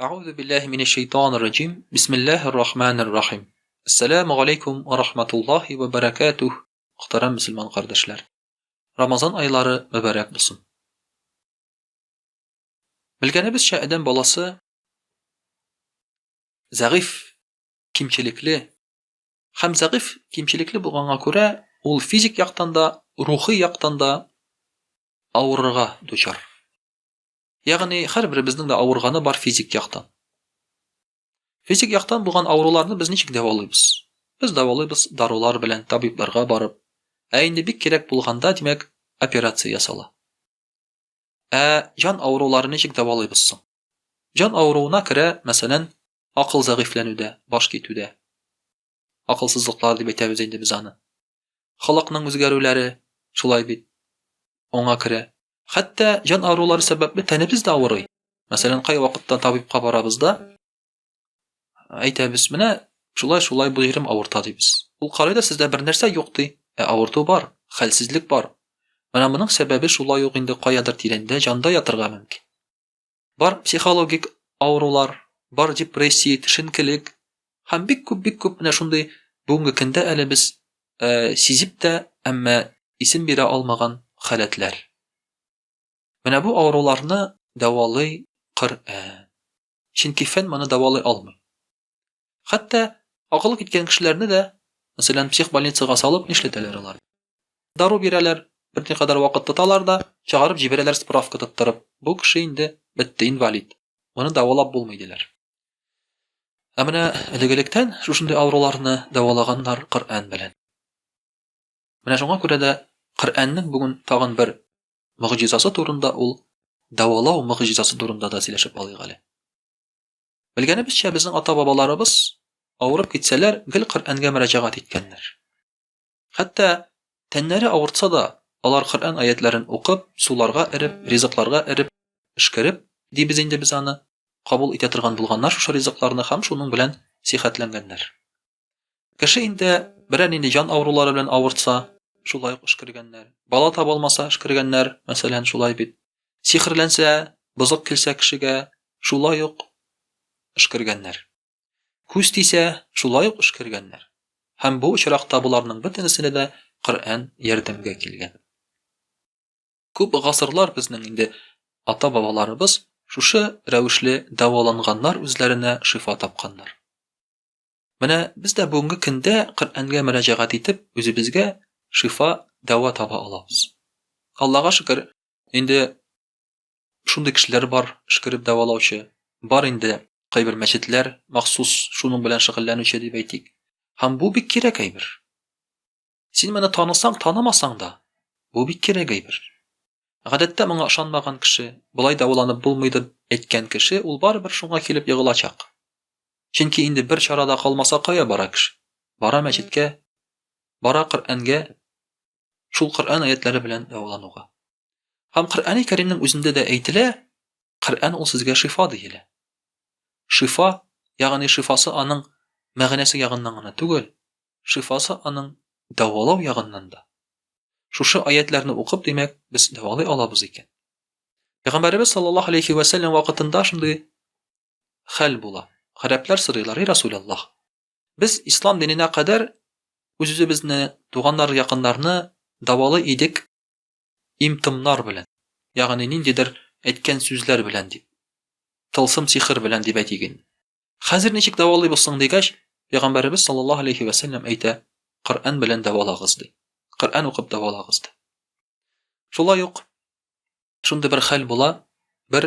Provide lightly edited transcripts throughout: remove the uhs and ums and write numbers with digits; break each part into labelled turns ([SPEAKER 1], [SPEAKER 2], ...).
[SPEAKER 1] أعوذ بالله من الشيطان الرجيم بسم الله الرحمن الرحيم Assalamu alaikum wa rahmatullahi wa barakatuh. Muhtaram Müslüman kardeşler. Ramazan ayları mübarek olsun. Bilgenibizçe adam balası zayıf, kimçilikli. Hem zayıf, kimçilikli bulganga göre ol fizik yaktan da, ruhi yaktan da avırıga düşer. Yani her birimizin de avırganı var fizik yaktan. Fizik yaktan bulgan avrularını biz niçik davalayız? Biz davalayız darular bilen tabiplarga barıp, indi bir kerek bulganda demek operatsiya yasala. Can avrularını niçik davalayızsın? Can avruuna kire meselen akıl zayıflanıda, baş ketüde. Akılsızlıklar dip etebez indi biz anı. Halakның özgärüleri şulay bit. Oňa kire. Hatta can avruları sebäpli tenimiz de awry. Meselen kay wagtda tabipka barabızda aytабыз, mene şulay bu yerim awırtady biz. Ul qarayda sizde bir nerse ýokdy. Awırtu bar, halsizlik bar. Mene munyň sebäbi şulay ýok indi qayadyr tirende janda ýatyrga mümkin. Bar psikologik awrular, bar depressiýa, tişinkilik, hem bik köp mene şunday bugunky kinde ele biz sizip de emma isim bire almagan halatlar. Mene bu awrularny dawalay Qur'an. Çünki fen many dawalay almy. Hatta akyly gitgen kişilerini de meselen psixbolnitsaga salyp işleteler olar. Daru bireler, bir kadar wagt tutalar da çağırıp jibereler spravka tutturup, bu kişi indi bitti invalid. Onu dawalap bolmaýdylar. Amana elegelikden şuşunday awrularyny dawalaganlar Qur'an bilen. Mene şoňa görä de Qur'anyň bugun tagyn bir mucizasy turunda ul dawalaw mucizasy turunda da sileşip alygaly. Bilgenibizçe bizning ata-babalarybız awryp gitseler gil Qur'anga mürajaat etkenler. Hatta tenleri awırtsa da alar Qur'an ayetlerini okup, sularga erip, riziklarga erip, işkerip, dibiz indi biz anı kabul ete turgan bulganlar şu riziklarını hem şunun bilen sihatlengenler. Kişi indi biren indi can awrulary bilen awırtsa, şulay işkergenler. Bala tabalmasa işkergenler, meselen şulay bit. Sihirlense, bızık kilse kişige, şulay yok işkergenler. Küz tise, şulay yok işkergenler. Hem bu uçrakta bularning bir tanesine de Qur'an yardımga kelgen. Köp gasyrlar bizning indi ata-babalarybız şuşa räwişli dawalanganlar özlerine şifa tapkanlar. Mene biz de bugunky kinde Qur'anga mürajaat etip özübizge şifa dawa tapa alabız. Allah'a şükür indi şunday kişiler bar şükürip dawalawçy. Bar indi qaybir meçitler mahsus şunun bilen şugullanýarçy diýip aýtyk. Hem bu bir kerek aýbyr. Sen meni tanysaň, tanamasaň da bu bir kerek aýbyr. Gadatda maňa ışanmagan kişi, bulay dawalanyp bolmaýdy etken kişi, ul barbyr şoňa kelip ýygylacak. Çünki indi bir çarada kalmasa qaýa bara kişi? Bara meçitke, bara Qur'anga, şul Qur'an ayetleri bilen dawalanyga. Hem Qur'an-ı Kerimniň özünde de aýtyle, Qur'an ol sizge şifa diýile. Şifa, ýagny şifasy anyň mägnesy ýagyndan gana tugel, şifasy anyň dawalaw ýagyndan da. Şuşa ayetlerini okup demek biz dawalay alabız eken. Peygamberimiz sallallahu aleyhi ve sellem wagtynda şunday hal bola. Garaplar soraýlar: "Rasulullah, biz İslam dinine kadar özübizni, tuganlar ýakynlaryny dawalay edik imtimnar bilen. Ýagny nindidir etken sözler bilen diýip. Tılsım sihir bilen diýip aýtygyn. Hazır niçik dawalay bolsaň diýgäç, Peygamberimiz sallallahu aleyhi ve sellem aýta, Qur'an bilen dawalagys diýip. Qur'an okup dawalagys diýip. Şolay ýok. Şunda bir hal bola, bir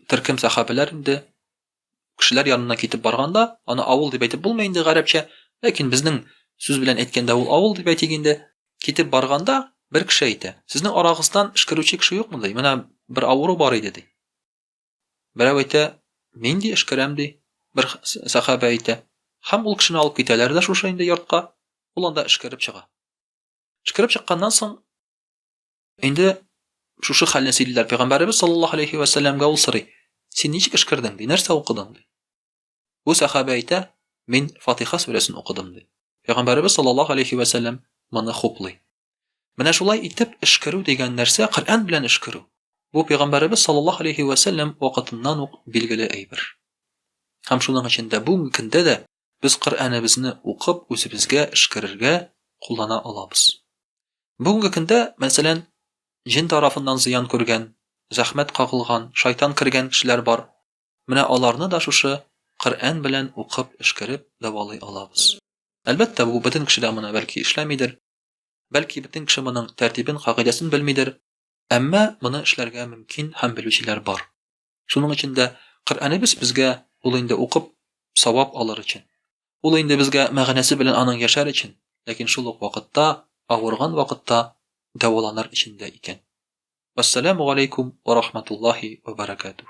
[SPEAKER 1] türküm sahabeler indi kişiler ýanyna ketip barganda, ana awul diýip aýtyp bolmaýyndy garapça, lekin bizning söz bilen etgende awul diýip aýtygynda, ketip barganda bir kişi aýtdy. Sizning aragysdan işkerüçi kişi ýokmy diýip. Mena bir awru bar edi diýip. Biraw aýta, men diýip işkerem diýip. Bir sahabe aýtdy. Hem ul kişini alıp giteler de şuşa indi ýurtga, ulanda işkerip çyga. Işkerip çykkandan soň indi şuşa halne sildiler. Peygamberimiz sallallahu aleyhi ve sellemge ul sory: "Sen niçik işkerdiň diýip, nerse okudyň?" diýip. Bu sahabe aýta, "Men Fatiha suresini okudum" diýip. Peygamberimiz sallallahu aleyhi ve sellem many hoply. Mene şulay itip işkeru degen nerse Qur'an bilen işkeru. Бу Пәйгамбәрбез саллаллаһу алейхи ва саллям вакытыннан ук билгеле әйбер. Һәм шуның өчен дә бүгенге көндә дә без Коръәнебезне укып үзебезгә эшкерергә куллана алабыз. Бүгенге көндә, мәсәлән, җин тарафыннан зыян күргән, зәхмәт кагылган, шайтан кергән кешеләр бар. Менә аларны да шушы Коръән белән укып эшкереп дәвалый алабыз. Әлбәттә, бу бөтен кешедә моны бәлки эшләмидер. Бәлки бөтен кеше моның тәртибен, кагыйдәсен белмидер. Әмма моны эшләргә мөмкин һәм белүчеләр бар. Шуның өчен дә Коръәнебез безгә ул инде укып савап алыр өчен. Ул инде безгә мәгънәсе белән аның яшәр өчен, ләкин шул ук вакытта, авырган вакытта дәваланыр өчен дә икән. Ассаламу алейкум ва рахматуллаһи ва баракатуһ.